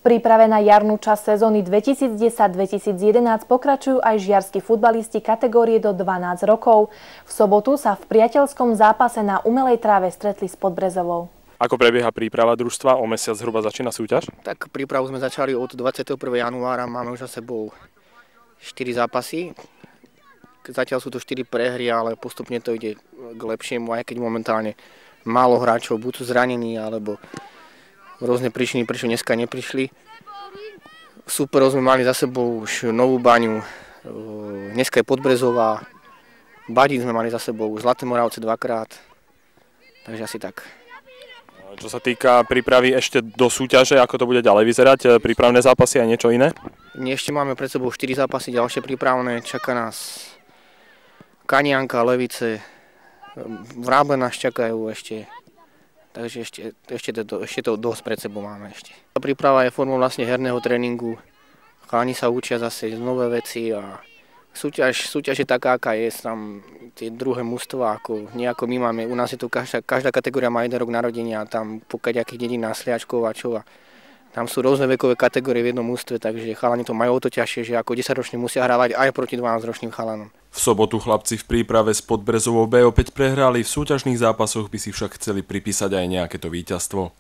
príprave na jarnú časť sezóny 2010-2011 pokračujú aj žiarski futbalisti kategórie do 12 rokov. V sobotu sa v priateľskom zápase na umelej tráve stretli s Podbrezovou. Ako prebieha príprava družstva? O mesiac zhruba začína súťaž? Tak prípravu sme začali od 21. januára, máme už za sebou 4 zápasy. Zatiaľ sú to 4 prehry, ale postupne to ide k lepšiemu, aj keď momentálne málo hráčov, buď sú zranení, alebo rôzne príčiny, prečo dneska neprišli. Super, sme mali za sebou už Novú Baňu, dneska je Podbrezová, Badín sme mali za sebou, Zlaté Moravce dvakrát, takže asi tak. Čo sa týka prípravy ešte do súťaže, ako to bude ďalej vyzerať? Prípravné zápasy a niečo iné? Ešte máme pred sebou 4 zápasy ďalšie prípravné, čaká nás Kanianka, Levice, Vráble nás čakajú ešte. Takže ešte to dosť pred sebou máme ešte. Príprava je formou vlastne herného tréningu. Chalani sa učia zase nové veci a súťaž je taká, aká je. Tam tie druhé mužstvá, ako nejako my máme. U nás je to každá kategória má jeden rok narodenia, tam po kadejakých dedinách, sliačkov a čo. Tam sú rôzne vekové kategórie v jednom mužstve, takže chalani to majú o to ťažšie, že ako 10-roční musia hrávať aj proti 12-ročným chalanom. V sobotu chlapci v príprave s Podbrezovou B opäť prehrali, v súťažných zápasoch by si však chceli pripísať aj nejaké to víťazstvo.